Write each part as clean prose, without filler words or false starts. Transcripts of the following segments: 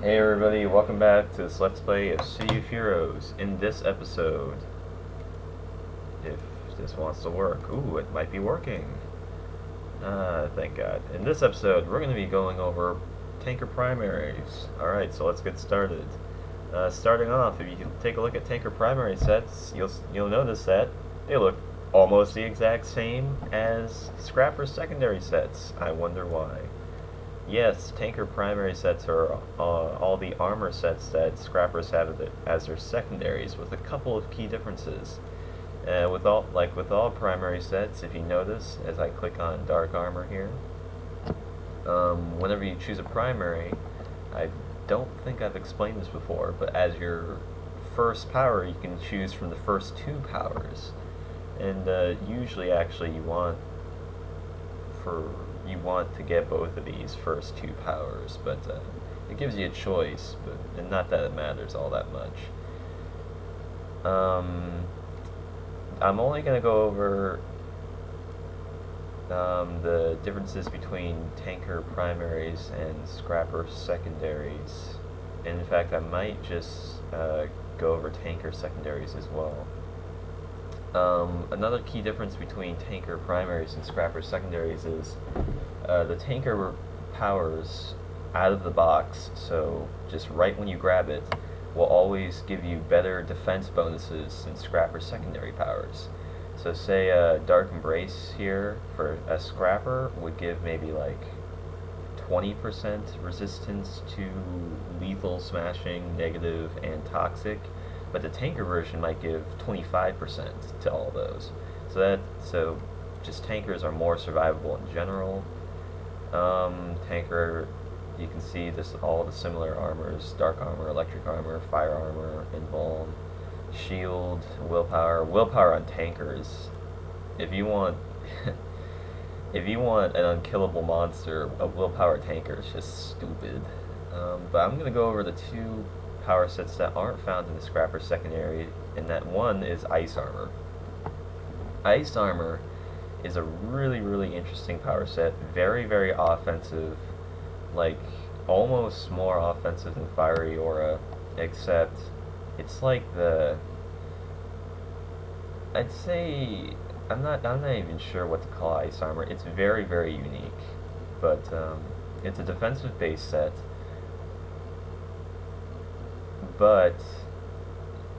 Hey everybody, welcome back to this Let's Play of City of Heroes. In this episode, if this wants to work, ooh, it might be working. Thank God. In this episode, we're going to be going over tanker primaries. Alright, so let's get started. Starting off, if you take a look at tanker primary sets, you'll notice that they look almost the exact same as Scrapper secondary sets. I wonder why. Yes, tanker primary sets are all the armor sets that scrappers have as their secondaries, with a couple of key differences. With all primary sets, if you notice, as I click on dark armor here, whenever you choose a primary, I don't think I've explained this before, but as your first power, you can choose from the first two powers, and usually, actually, for you want to get both of these first two powers, but it gives you a choice, and not that it matters all that much. I'm only going to go over the differences between tanker primaries and scrapper secondaries. And in fact, I might just go over tanker secondaries as well. Another key difference between tanker primaries and scrapper secondaries is the tanker powers out of the box, so just right when you grab it, will always give you better defense bonuses than scrapper secondary powers. So say Dark Embrace here for a scrapper would give maybe like 20% resistance to lethal, smashing, negative, and toxic, but the tanker version might give 25% to all those. So just tankers are more survivable in general. Tanker, you can see this all the similar armors: dark armor, electric armor, fire armor, invuln, shield, willpower. Willpower on tankers. If you want, if you want an unkillable monster, a willpower tanker is just stupid. But I'm gonna go over the two power sets that aren't found in the scrapper secondary, and that one is ice armor. Ice armor is a really interesting power set. Very offensive, like almost more offensive than Fiery Aura, except it's like I'd say I'm not even sure what to call ice armor. It's very unique, but it's a defensive base set, but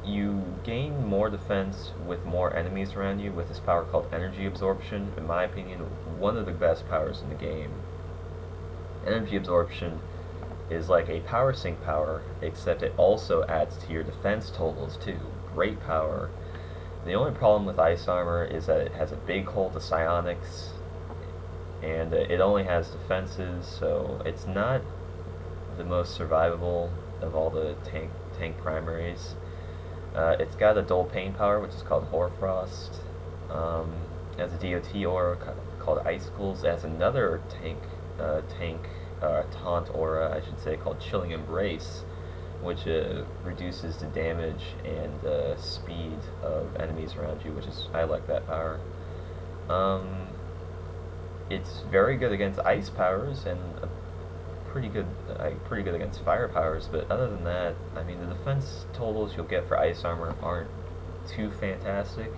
you gain more defense with more enemies around you with this power called Energy Absorption. In my opinion, one of the best powers in the game. Energy Absorption is like a power sink power, except it also adds to your defense totals too. Great power. The only problem with Ice Armor is that it has a big hole to psionics, and it only has defenses, so it's not the most survivable of all the tank primaries. It's got a dull pain power, which is called Hoarfrost. It has a DOT aura called Icicles. It has another taunt aura, I should say, called Chilling Embrace, which reduces the damage and speed of enemies around you, I like that power. It's very good against ice powers and pretty good against fire powers, but other than that, I mean, the defense totals you'll get for ice armor aren't too fantastic.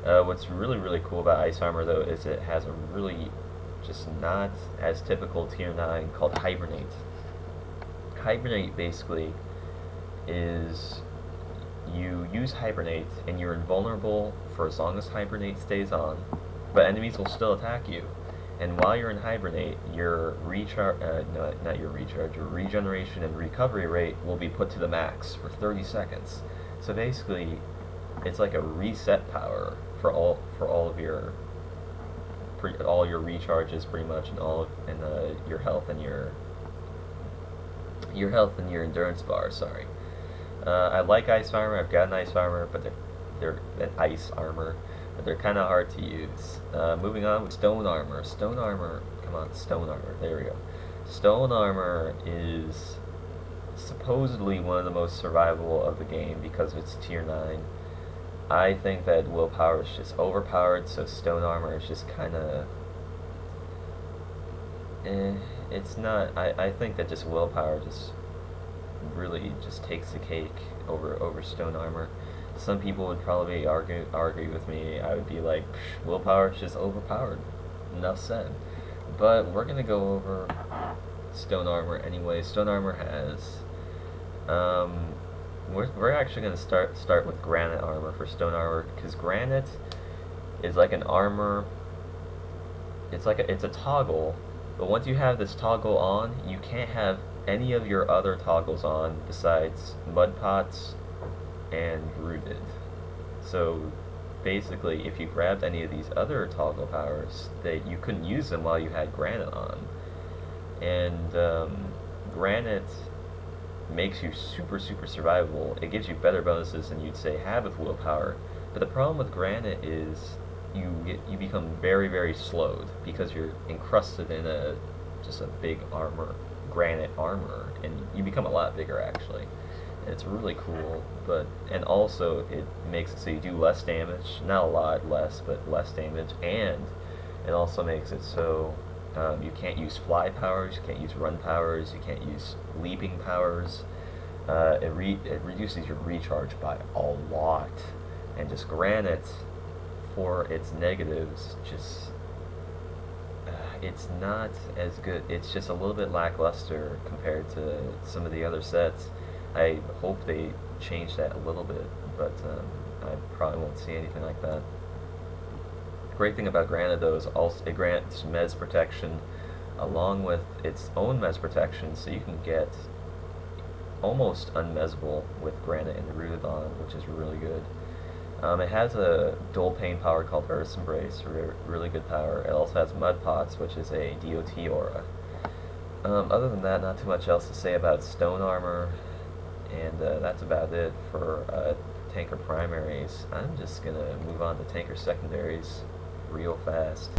What's really cool about ice armor though is it has a really just not as typical tier 9 called Hibernate. Hibernate basically is you use Hibernate and you're invulnerable for as long as Hibernate stays on, but enemies will still attack you. And while you're in Hibernate, your your regeneration and recovery rate will be put to the max for 30 seconds. So basically, it's like a reset power for all of your recharges, pretty much, and your health and your endurance bar. Sorry. I like ice armor. I've got an ice armor, but they're an ice armor. But they're kind of hard to use. Moving on with stone armor. Stone armor, come on, stone armor, there we go. Stone armor is supposedly one of the most survivable of the game because of its tier 9. I think that willpower is just overpowered, so stone armor is just kind of... it's not... I think that just willpower just really just takes the cake over stone armor. Some people would probably argue with me. I would be like, willpower is just overpowered. Enough said. But we're gonna go over stone armor anyway. Stone armor has um, we're actually gonna start with granite armor for stone armor because granite is like an armor. It's a toggle, but once you have this toggle on, you can't have any of your other toggles on besides mud pots and rooted. So basically, if you grabbed any of these other toggle powers, that you couldn't use them while you had granite on. And granite makes you super survivable. It gives you better bonuses than you'd say have with willpower. But the problem with granite is you become very slowed because you're encrusted in a just a big granite armor, and you become a lot bigger actually. It's really cool, and also it makes it so you do less damage, not a lot less, but less damage, and it also makes it so you can't use fly powers, you can't use run powers, you can't use leaping powers. It reduces your recharge by a lot, and just granite for its negatives, just it's not as good. It's just a little bit lackluster compared to some of the other sets. I hope they change that a little bit, but I probably won't see anything like that. Great thing about granite though is also it grants mez protection along with its own mez protection, so you can get almost unmezable with granite and rooted on, which is really good. It has a dual pain power called Earth's Embrace, really good power. It also has Mud Pots, which is a DOT aura. Other than that, not too much else to say about stone armor, and that's about it for tanker primaries. I'm just gonna move on to tanker secondaries real fast.